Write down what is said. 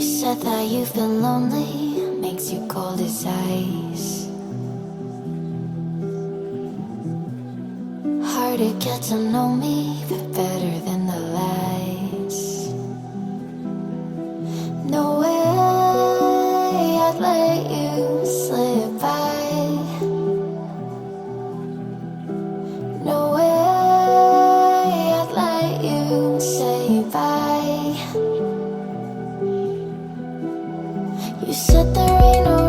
said that you've been lonely, makes you cold as ice. Hard to get to know me, but better than the lies. No way I'd let you slip by. No way I'd let you say bye. You said there ain't no